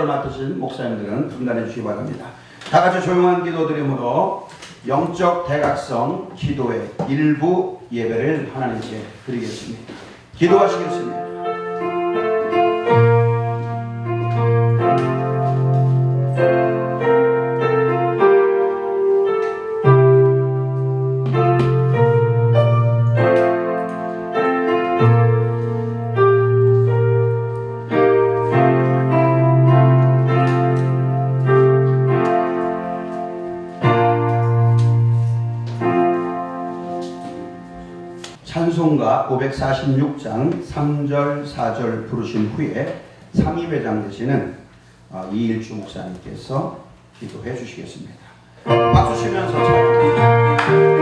기도를 맡으신 목사님들은 분단해 주시기 바랍니다. 다 같이 조용한 기도 드림으로 영적 대각성 기도의 일부 예배를 하나님께 드리겠습니다. 기도하시겠습니다. 찬송가 546장 3절 4절 부르신 후에 3위배장 되시는 이일주 목사님께서 기도해 주시겠습니다. 박수 치면서 찬양합니다.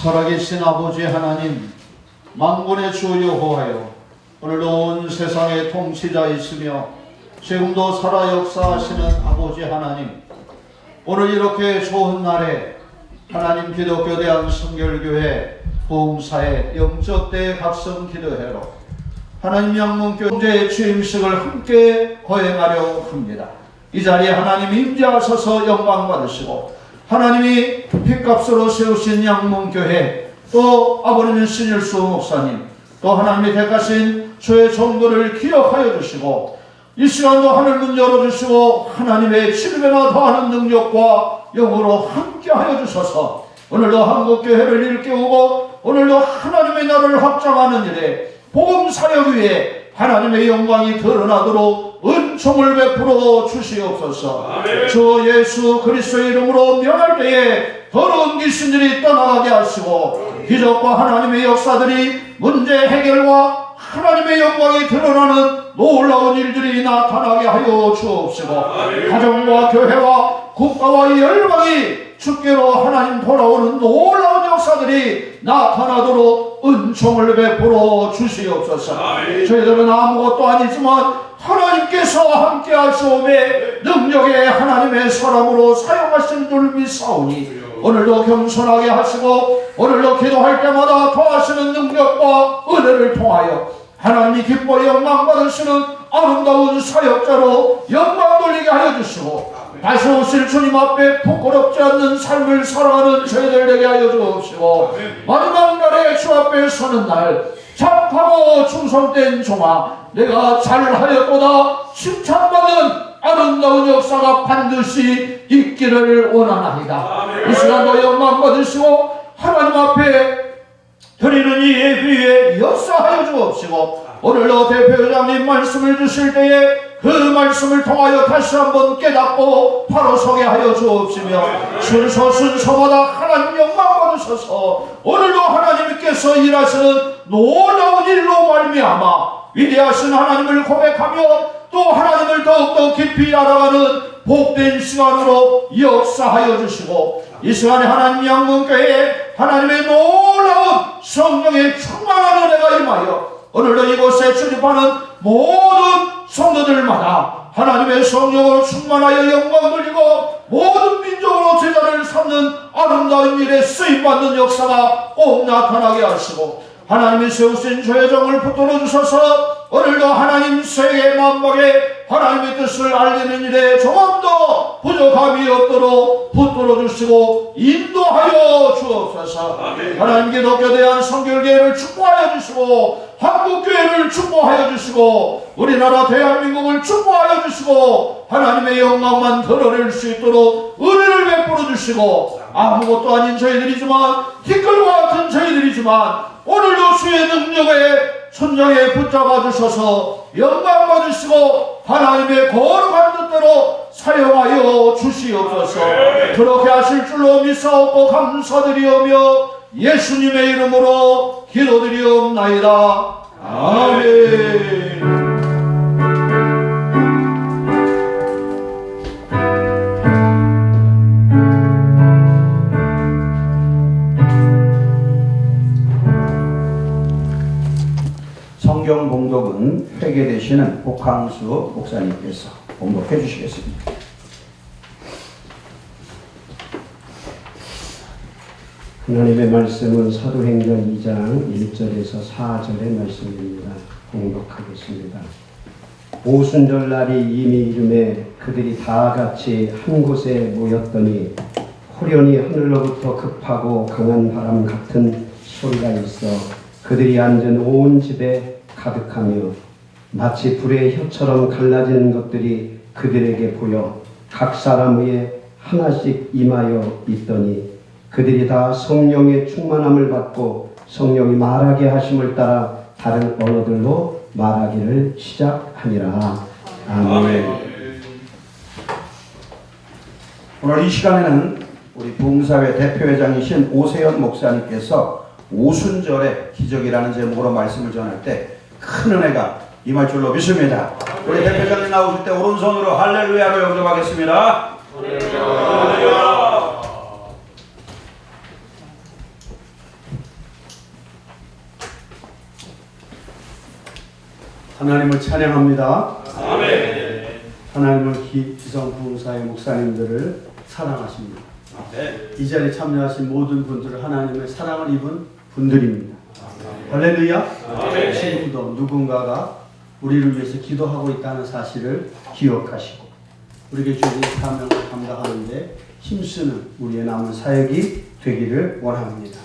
살아계신 아버지 하나님, 만군의 주 여호와여, 오늘도 온 세상의 통치자이시며 지금도 살아 역사하시는 아버지 하나님, 오늘 이렇게 좋은 날에 하나님 기독교 대한성결교회 부흥사의 영적 대각성 기도회로 하나님 양문교제의 취임식을 함께 거행하려 합니다. 이 자리에 하나님 임재하셔서 영광 받으시고 하나님이 핏값으로 세우신 양문교회, 또 아버님 신일수 목사님, 또 하나님이 택하신 주의 종들을 기억하여 주시고 이 시간도 하늘문 열어주시고 하나님의 7배나 더하는 능력과 영으로 함께하여 주셔서 오늘도 한국교회를 일깨우고 오늘도 하나님의 나라를 확장하는 일에 복음사역 위에 하나님의 영광이 드러나도록 은총을 베풀어 주시옵소서. 아멘. 주 예수 그리스도의 이름으로 명할 때에 더러운 귀신들이 떠나가게 하시고 기적과 하나님의 역사들이 문제 해결과 하나님의 영광이 드러나는 놀라운 일들이 나타나게 하여 주옵시고 가정과 교회와 국가와 열방이 주께로 하나님 돌아오는 놀라운 역사들이 나타나도록 은총을 베풀어 주시옵소서. 저희들은 아무것도 아니지만 하나님께서 함께 하시오매 능력의 하나님의 사람으로 사용하신 줄 믿사오니 오늘도 겸손하게 하시고 오늘도 기도할 때마다 더하시는 능력과 은혜를 통하여 하나님이 기뻐 영광 받으시는 아름다운 사역자로 영광 돌리게 하여 주시고 다시 오실 주님 앞에 부끄럽지 않는 삶을 살아가는 저희들 되게 하여 주옵시고 마지막 날에 주 앞에 서는 날 착하고 충성된 종아 내가 잘하였도다 칭찬받은 아름다운 역사가 반드시 있기를 원하나이다. 이 시간도 영광 받으시고 하나님 앞에 드리는 이 예비에 역사하여 주옵시고 오늘도 대표장님 말씀을 주실 때에 그 말씀을 통하여 다시 한번 깨닫고 바로 서게 하여 주옵시며 순서마다 하나님 영광 받으셔서 오늘도 하나님께서 일하시는 놀라운 일로 말미암아 위대하신 하나님을 고백하며 또 하나님을 더욱더 깊이 알아가는 복된 시간으로 역사하여 주시고 이 시간에 하나님 양문교회에 하나님의 놀라운 성령의 충만한 은혜가 임하여 오늘도 이곳에 출입하는 모든 성도들마다 하나님의 성령으로 충만하여 영광 돌리고 모든 민족으로 제자를 삼는 아름다운 일에 쓰임받는 역사가 꼭 나타나게 하시고 하나님이 세우신 주의 종을 붙들어 주셔서 오늘도 하나님 세계 만박에 하나님의 뜻을 알리는 일에 조금 더 부족함이 없도록 붙들어 주시고 인도하여 주옵소서. 하나님 기독교에 대한 선결교회를 축복하여 주시고 한국교회를 축복하여 주시고 우리나라 대한민국을 축복하여 주시고 하나님의 영광만 드러낼 수 있도록 은혜를 베풀어 주시고 아무것도 아닌 저희들이지만 티끌과 같은 저희들이지만 오늘도 주의 능력에 천장에 붙잡아 주셔서 영광 받으시고 하나님의 거룩한 뜻대로 사용하여 주시옵소서. 그렇게 하실 줄로 믿사옵고 감사드리오며 예수님의 이름으로 기도드리옵나이다. 아멘. 성경 봉독은 회계 되시는 복항수 목사님께서 봉독해 주시겠습니다. 하나님의 말씀은 사도행전 2장 1절에서 4절의 말씀입니다. 봉독하겠습니다. 오순절 날이 이미 이름에 그들이 다 같이 한 곳에 모였더니 호련히 하늘로부터 급하고 강한 바람 같은 소리가 있어 그들이 앉은 온 집에 가득하며 마치 불의 혀처럼 갈라지는 것들이 그들에게 보여 각 사람 위에 하나씩 임하여 있더니 그들이 다 성령의 충만함을 받고 성령이 말하게 하심을 따라 다른 언어들로 말하기를 시작하니라. 아멘. 오늘 이 시간에는 우리 부흥사회 대표회장이신 오세현 목사님께서 오순절의 기적이라는 제목으로 말씀을 전할 때 큰 은혜가 임할 줄로 믿습니다. 우리 대표장님 나오실 때 오른손으로 할렐루야로 영접하겠습니다. 할렐루야. 하나님을 찬양합니다. 아멘. 하나님을 기성 부흥사의 목사님들을 사랑하십니다. 아멘. 이 자리에 참여하신 모든 분들은 하나님의 사랑을 입은 분들입니다. 할렐루야. 아멘. 지금도 누군가가 우리를 위해서 기도하고 있다는 사실을 기억하시고 우리에게 주신 사명을 감당하는데 힘쓰는 우리의 남은 사역이 되기를 원합니다.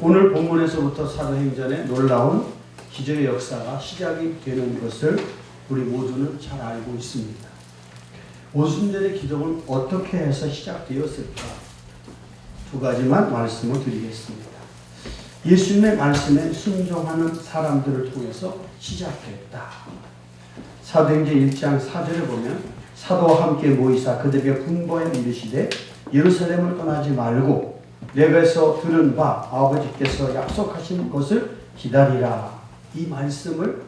오늘 본문에서부터 사도행전의 놀라운 기적의 역사가 시작이 되는 것을 우리 모두는 잘 알고 있습니다. 오순절의 기적은 어떻게 해서 시작되었을까? 두 가지만 말씀을 드리겠습니다. 예수님의 말씀에 순종하는 사람들을 통해서 시작됐다. 사도행전 1장 4절에 보면 사도와 함께 모이사 그들에게 분부하여 이르시되 예루살렘을 떠나지 말고 내게서 들은 바 아버지께서 약속하신 것을 기다리라. 이 말씀을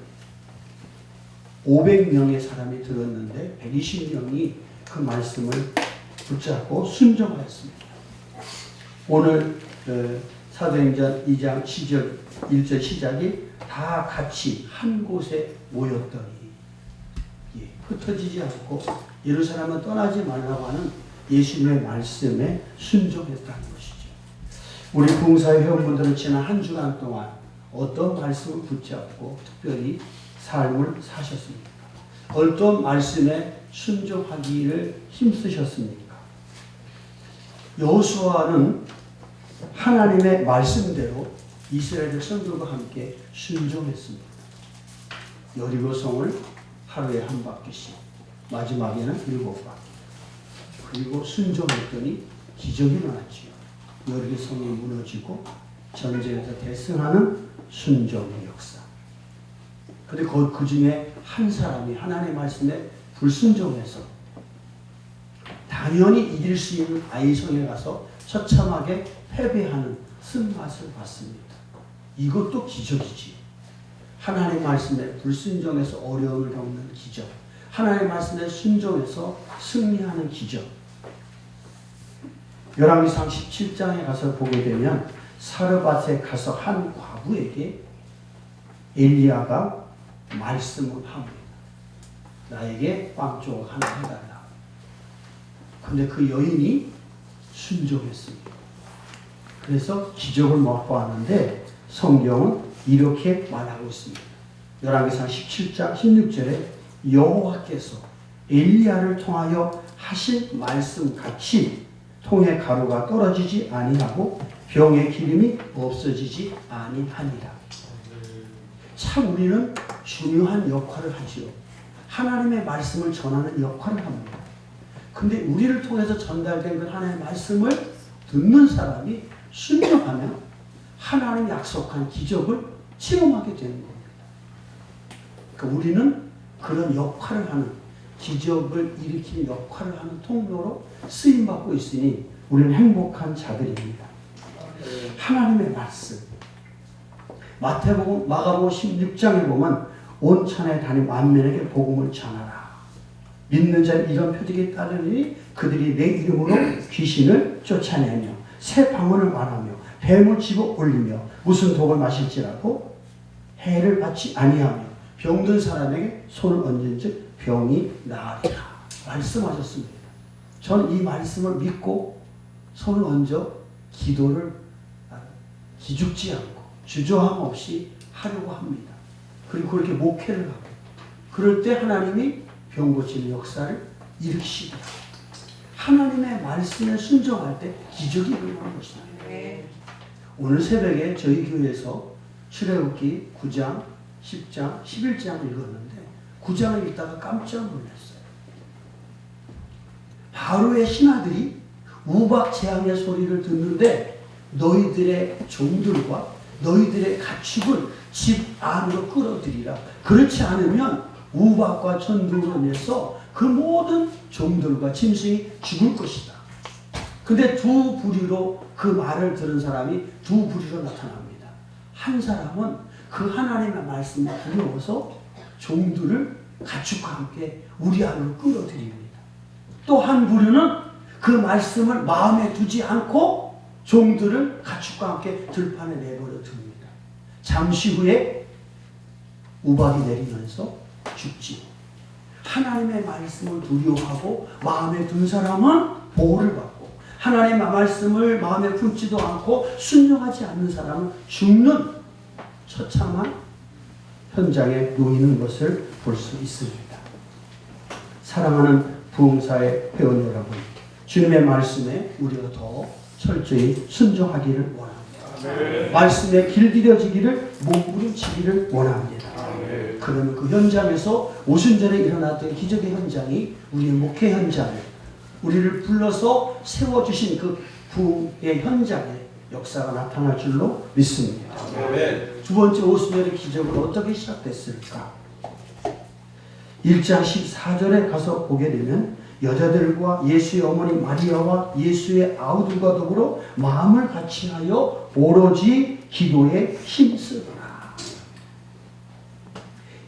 500명의 사람이 들었는데 120명이 그 말씀을 붙잡고 순종하였습니다. 오늘 사도행전 2장 1절 시작이 다 같이 한 곳에 모였더니 흩어지지 않고 예루살렘은 떠나지 말라고 하는 예수님의 말씀에 순종했다는 것이죠. 우리 부흥사의 회원분들은 지난 한 주간 동안 어떤 말씀을 붙잡고 특별히 삶을 사셨습니까? 어떤 말씀에 순종하기를 힘쓰셨습니까? 여호수아는 하나님의 말씀대로 이스라엘 백성들과 함께 순종했습니다. 여리고성을 하루에 한 바퀴씩, 마지막에는 7바퀴. 그리고 순종했더니 기적이 일어났지요. 여리고성이 무너지고 전쟁에서 대승하는 순종의 역사. 그런데 그 중에 한 사람이 하나님의 말씀에 불순종해서 당연히 이길 수 있는 아이성에 가서 처참하게 패배하는 쓴맛을 봤습니다. 이것도 기적이지. 하나님의 말씀에 불순종해서 어려움을 겪는 기적. 하나님의 말씀에 순종해서 승리하는 기적. 열왕기상 17장에 가서 보게 되면 사르밧에 가서 한 과부에게 엘리야가 말씀을 합니다. 나에게 빵 조각 하나 해달라. 근데 그 여인이 순종했습니다. 그래서 기적을 맛보았는데 성경은 이렇게 말하고 있습니다. 열왕기상 17장 16절에 여호와께서 엘리야를 통하여 하신 말씀 같이 통에 가루가 떨어지지 아니하고 병의 기름이 없어지지 아니하니라. 참 우리는 중요한 역할을 하지요. 하나님의 말씀을 전하는 역할을 합니다. 근데 우리를 통해서 전달된 그 하나님의 말씀을 듣는 사람이 순종하면 하나님 약속한 기적을 체험하게 되는 겁니다. 그러니까 우리는 그런 역할을 하는, 기적을 일으키는 역할을 하는 통로로 쓰임받고 있으니 우리는 행복한 자들입니다. 하나님의 말씀, 마태복음, 마가복음 16장에 보면 온 천하에 다닌 만민에게 복음을 전하라. 믿는 자는 이런 표적이 따르니 그들이 내 이름으로 귀신을 쫓아내며 새 방언을 말하며 뱀을 집어 올리며 무슨 독을 마실지라도 해를 받지 아니하며 병든 사람에게 손을 얹은즉 병이 나으리라 말씀하셨습니다. 저는 이 말씀을 믿고 손을 얹어 기도를 기죽지 않고 주저함 없이 하려고 합니다. 그리고 그렇게 목회를 하고 그럴 때 하나님이 병 고치는 역사를 일으키시더라. 하나님의 말씀에 순종할 때 기적이 일어나는 것입니다. 오늘 새벽에 저희 교회에서 출애굽기 9장, 10장, 11장을 읽었는데 9장을 읽다가 깜짝 놀랐어요. 바로의 신하들이 우박 재앙의 소리를 듣는데 너희들의 종들과 너희들의 가축을 집 안으로 끌어들이라. 그렇지 않으면 우박과 천둥으로 인해서 그 모든 종들과 짐승이 죽을 것이다. 근데 두 부류로 그 말을 들은 사람이 두 부류로 나타납니다. 한 사람은 그 하나님의 말씀에 두려워서 종들을 가축과 함께 우리 안으로 끌어들입니다. 또 한 부류는 그 말씀을 마음에 두지 않고 종들을 가축과 함께 들판에 내버려 둡니다. 잠시 후에 우박이 내리면서 죽지. 하나님의 말씀을 두려워하고 마음에 둔 사람은 보호를 받고 하나님의 말씀을 마음에 품지도 않고 순종하지 않는 사람은 죽는 처참한 현장에 놓이는 것을 볼 수 있습니다. 사랑하는 부흥사의 회원 여러분, 주님의 말씀에 우리가 더 철저히 순종하기를 원합니다. 말씀에 길들여지기를 몸부림치기를 원합니다. 그러면 그 현장에서 오순절에 일어났던 기적의 현장이 우리의 목회 현장에 우리를 불러서 세워주신 그 부흥의 현장에 역사가 나타날 줄로 믿습니다. 두 번째 오순절의 기적은 어떻게 시작됐을까? 1장 14절에 가서 보게 되면 여자들과 예수의 어머니 마리아와 예수의 아우들과 더불어 마음을 같이하여 오로지 기도에 힘쓰더라.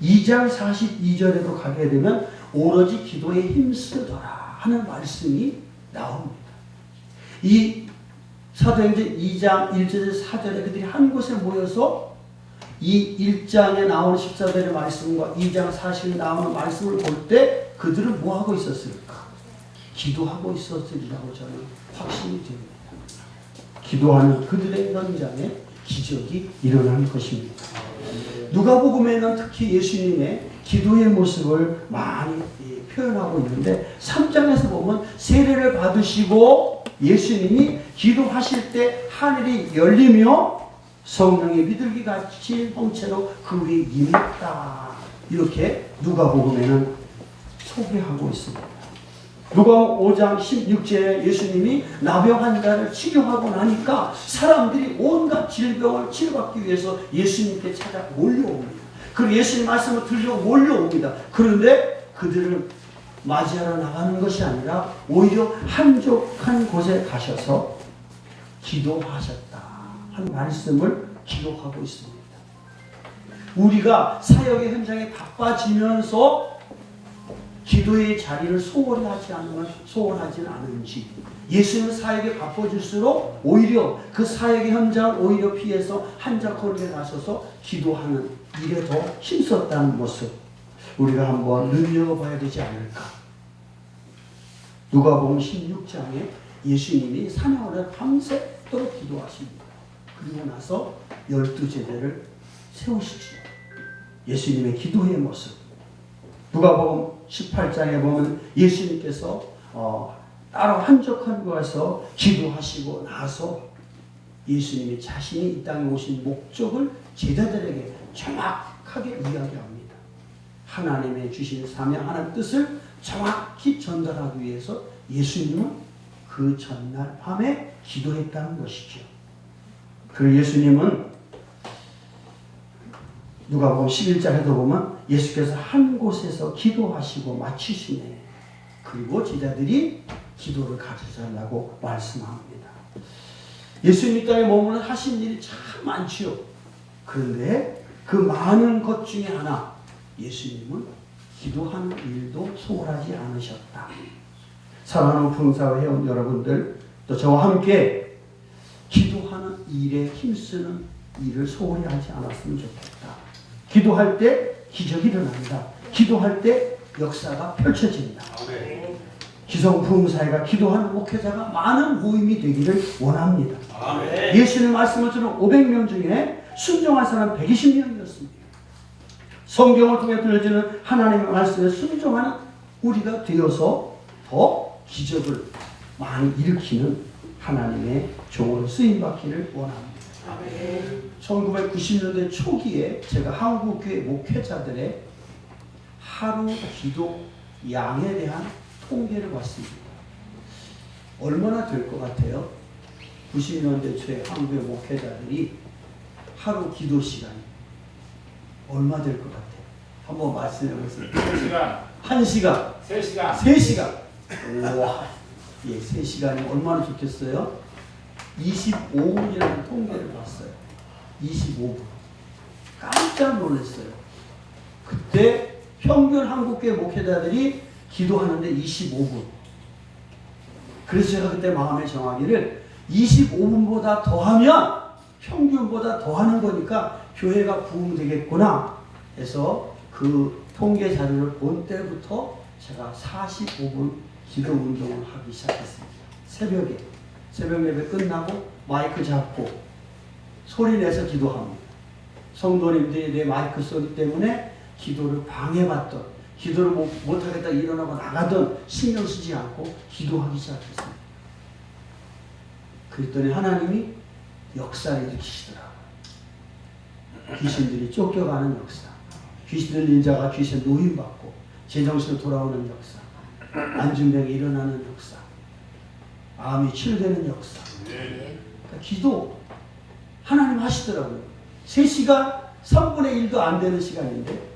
2장 42절에도 가게 되면 오로지 기도에 힘쓰더라 하는 말씀이 나옵니다. 이 사도행전 2장 1절에서 4절에 그들이 한 곳에 모여서 이 1장에 나오는 14절의 말씀과 2장 40에 나오는 말씀을 볼 때 그들은 뭐하고 있었을까? 기도하고 있었으리라고 저는 확신이 됩니다. 기도하는 그들의 현장에 기적이 일어난 것입니다. 누가복음에는 특히 예수님의 기도의 모습을 많이 표현하고 있는데 3장에서 보면 세례를 받으시고 예수님이 기도하실 때 하늘이 열리며 성령의 비둘기같이 형체로 그 위에 임했다. 이렇게 누가복음에는 소개하고 있습니다. 누가복음 5장 16절에 예수님이 나병 환자를 치료하고 나니까 사람들이 온갖 질병을 치료받기 위해서 예수님께 찾아 몰려옵니다. 그리고 예수님 말씀을 들려 몰려옵니다. 그런데 그들을 맞이하러 나가는 것이 아니라 오히려 한적한 곳에 가셔서 기도하셨다 하는 말씀을 기록하고 있습니다. 우리가 사역의 현장에 바빠지면서 기도의 자리를 소홀히 하지 않으면 소홀하지는 않은지 예수는 사역에 바빠질수록 오히려 그 사역의 현장을 오히려 피해서 한적한 데 가셔서 기도하는 일에 더 힘썼다는 모습 우리가 한번 눈여겨봐야 되지 않을까. 누가복음 16장에 예수님이 사냥을 밤새도록 기도하십니다. 그리고 나서 12제자를 세우시죠. 예수님의 기도의 모습 누가복음 18장에 보면 예수님께서 따로 한적한 곳에서 기도하시고 나서 예수님이 자신이 이 땅에 오신 목적을 제자들에게 정확하게 이야기합니다. 하나님의 주신 사명, 하나님의 뜻을 정확히 전달하기 위해서 예수님은 그 전날 밤에 기도했다는 것이죠. 그리고 예수님은 누가복음 11장에도 보면 예수께서 한 곳에서 기도하시고 마치시네. 그리고 제자들이 기도를 가르쳐달라고 말씀합니다. 예수님 이 땅에 머무는 하신 일이 참 많지요. 그런데 그 많은 것 중에 하나, 예수님은 기도하는 일도 소홀하지 않으셨다. 사랑하는 부흥사회 회원 여러분들, 또 저와 함께 기도하는 일에 힘쓰는 일을 소홀히 하지 않았으면 좋겠다. 기도할 때 기적이 일어난다. 기도할 때 역사가 펼쳐진다. 기성 부흥사회가 기도하는 목회자가 많은 모임이 되기를 원합니다. 예수님 말씀처럼 500명 중에 순종한 사람 120명이었습니다. 성경을 통해 들려주는 하나님의 말씀에 순종하는 우리가 되어서 더 기적을 많이 일으키는 하나님의 종으로 쓰임받기를 원합니다. 1990년대 초기에 제가 한국교회 목회자들의 하루 기도 양에 대한 통계를 봤습니다. 얼마나 될 것 같아요? 90년대 초에 한국의 목회자들이 하루 기도 시간이 얼마 될 것 같아요? 한번 말씀해 보세요. 1시간. 3시간. 3시간. 우와. 예, 3시간이 얼마나 좋겠어요? 25분이라는 통계를 봤어요. 25분. 깜짝 놀랐어요. 그때 평균 한국교회 목회자들이 기도하는데 25분. 그래서 제가 그때 마음에 정하기를 25분보다 더하면 평균보다 더하는 거니까 교회가 부흥되겠구나 해서 그 통계 자료를 본 때부터 제가 45분 기도 운동을 하기 시작했습니다. 새벽 예배 끝나고 마이크 잡고 소리 내서 기도합니다. 성도님들이 내 마이크 소리 때문에 기도를 방해받던, 기도를 못하겠다 일어나고 나가던 신경 쓰지 않고 기도하기 시작했습니다. 그랬더니 하나님이 역사를 일으키시더라고요. 귀신들이 쫓겨가는 역사, 귀신 들린 자가 귀신 노임받고 제정신으로 돌아오는 역사, 안진병이 일어나는 역사, 암이 치료되는 역사. 그러니까 기도 하나님 하시더라고요. 3시간 3분의 1도 안 되는 시간인데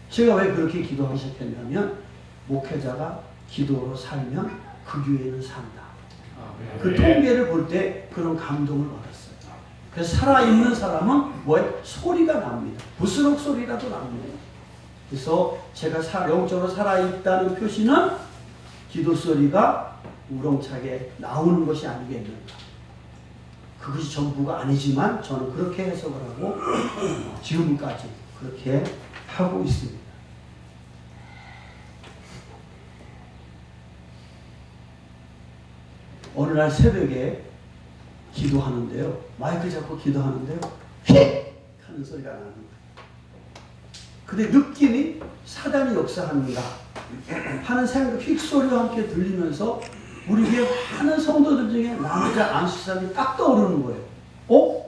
제가 왜 그렇게 기도하기 시작했냐면 목회자가 기도로 살면 그 교회는 산다. 그 통계를 볼 때 그런 감동을 받았어요. 그래서 살아있는 사람은 뭐에 소리가 납니다. 부스럭 소리라도 납니다. 그래서 제가 영적으로 살아있다는 표시는 기도 소리가 우렁차게 나오는 것이 아니겠는가. 그것이 전부가 아니지만 저는 그렇게 해석을 하고 지금까지 그렇게 하고 있습니다. 어느 날 새벽에 기도하는데요. 마이크 잡고 기도하는데요. 휙! 하는 소리가 납니다. 근데 느낌이 사단이 역사하는가 하는 생각, 휙 소리와 함께 들리면서 우리 교회 많은 성도들 중에 남자 안수사님이 딱 떠오르는 거예요.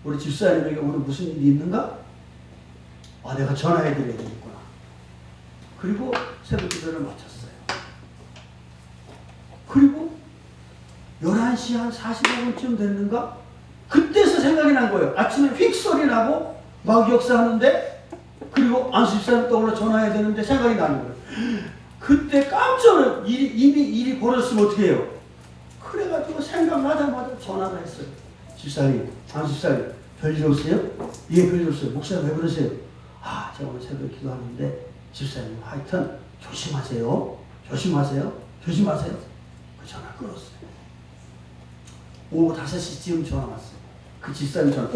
우리 집사님에게 오늘 무슨 일이 있는가? 내가 전화해드려야 되겠구나. 그리고 새벽 기도를 마쳤어요. 그리고 11시 한 45분쯤 됐는가? 그때서 생각이 난 거예요. 아침에 휙 소리 나고 막 역사하는데 그리고 안수 집사님 떠올라 전화해야 되는데 생각이 나는 거예요. 그때 깜짝 이미 일이 벌어졌으면 어떻게 해요? 그래가지고 생각나자마자 전화를 했어요. 집사님, 안수 집사님, 별일 없어요? 예, 별일 없어요. 목사님 왜 그러세요? 제가 오늘 새벽에 기도하는데 집사님 하여튼 조심하세요. 그 전화 끊었어요. 오후 5시쯤 전화 왔어요. 그 집사님 전화,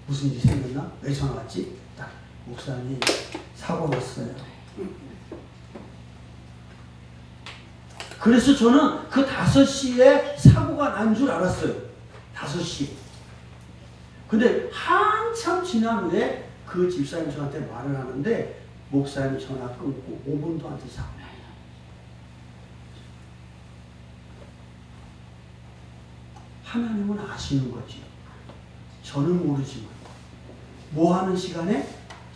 무슨 일이 생겼나? 왜 전화 왔지? 딱, 목사님 사고 났어요. 그래서 저는 그 5시에 사고가 난 줄 알았어요. 5시. 근데 한참 지난 후에 그 집사님 저한테 말을 하는데 목사님 전화 끊고 5분도 안 돼서 하나님은 아시는 거지. 저는 모르지만 뭐 하는 시간에?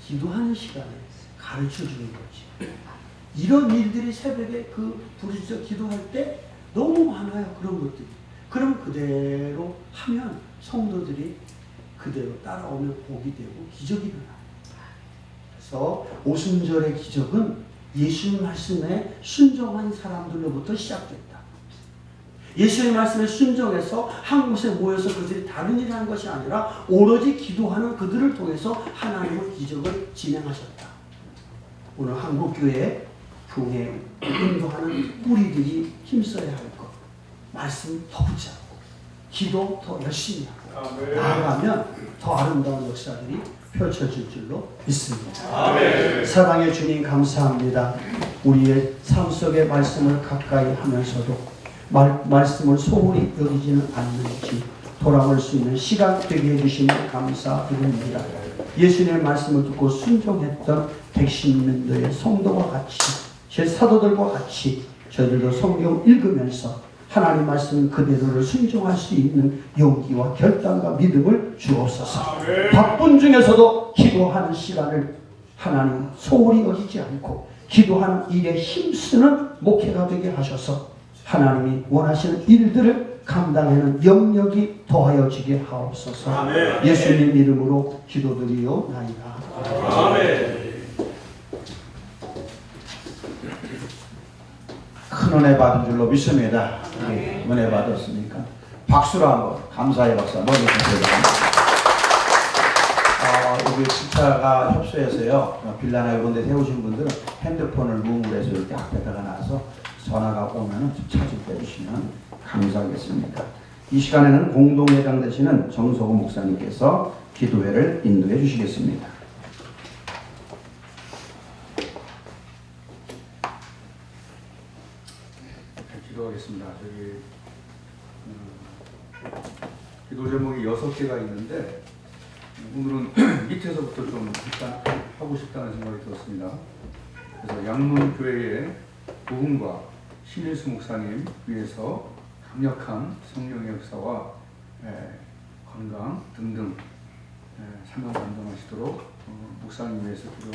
기도하는 시간에 가르쳐 주는 거지. 이런 일들이 새벽에 그 부르짖어 기도할 때 너무 많아요. 그런 것들이. 그럼 그대로 하면 성도들이 그대로 따라오면 복이 되고 기적이 일어나요. 그래서 오순절의 기적은 예수님 말씀에 순종한 사람들로부터 시작됐다. 예수의 말씀에 순종해서 한 곳에 모여서 그들이 다른 일을 한 것이 아니라 오로지 기도하는 그들을 통해서 하나님의 기적을 진행하셨다. 오늘 한국교회 교회 인도하는 우리들이 힘써야 할 것, 말씀 더 붙잡고 기도 더 열심히 하고 나아가면 더 아름다운 역사들이 펼쳐질 줄로 믿습니다. 아멘. 사랑의 주님 감사합니다. 우리의 삶 속의 말씀을 가까이 하면서도 말씀을 소홀히 여기지는 않는지 돌아올 수 있는 시간 되게 해주시면 감사드립니다. 예수님의 말씀을 듣고 순종했던 백신민도의 성도와 같이 제 사도들과 같이 저희들도 성경 읽으면서 하나님 말씀 그대로를 순종할 수 있는 용기와 결단과 믿음을 주옵소서. 바쁜 중에서도 기도하는 시간을 하나님 소홀히 여기지 않고 기도하는 일에 힘쓰는 목회가 되게 하셔서 하나님이 원하시는 일들을 감당하는 영역이 더하여지게 하옵소서. 아멘. 예수님 이름으로 기도드리오나이다. 아멘. 큰 은혜 받은 줄로 믿습니다. 네, 은혜 받았으니까 박수로 한번 감사의 박수 한번 해주세요. 여기 주차가 협소해서요. 빌라나 이런 데 세우신 분들은 핸드폰을 무음으로 해서 이렇게 앞에다가 놔서 전화가 오면 차 좀 빼주시면 감사하겠습니다. 이 시간에는 공동회장 되시는 정석우 목사님께서 기도회를 인도해 주시겠습니다. 기도하겠습니다. 기도 제목이 6개가 있는데 오늘은 밑에서부터 좀 일단 하고 싶다는 생각이 들었습니다. 그래서 양문교회의 부흥과 신일수 목사님 위해서 강력한 성령의 역사와 건강 등등 사명 감당하시도록 목사님 위해서 기도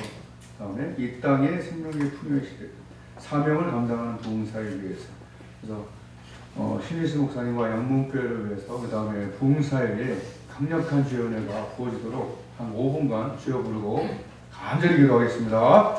다음에 이 땅의 생명의 풍요의 시대 사명을 감당하는 부흥사를 위해서 그래서 신일수 목사님과 양문교회를 위해서 그 다음에 부흥사에 강력한 주의 은혜가 부어지도록 한 5분간 주여 부르고 간절히 기도하겠습니다.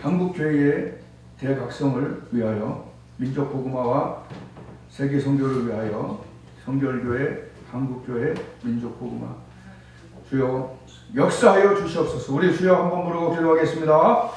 한국교회의 대각성을 위하여 민족 복음화와 세계 선교를 위하여 성결교회, 한국교회, 민족 복음화 주여 역사하여 주시옵소서. 우리 주여 한번 부르고 기도하겠습니다.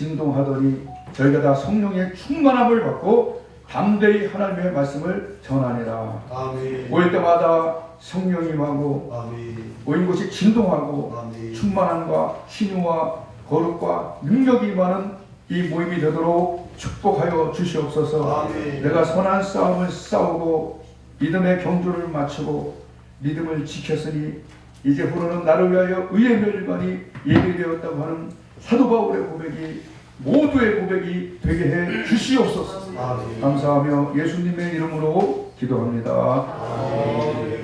진동하더니 저희가 다 성령의 충만함을 받고 담대히 하나님의 말씀을 전하니라. 아멘. 올 때마다 성령이 임하고 아멘. 모인 곳이 진동하고 아멘. 충만함과 신유와 거룩과 능력이 임하는 이 모임이 되도록 축복하여 주시옵소서. 아멘. 내가 선한 싸움을 싸우고 믿음의 경주를 마치고 믿음을 지켰으니 이제 후로는 나를 위하여 의의 멸관이 예비되었다고 하는 사도 바울의 고백이 모두의 고백이 되게 해 주시옵소서. 아멘. 감사하며 예수님의 이름으로 기도합니다. 아멘.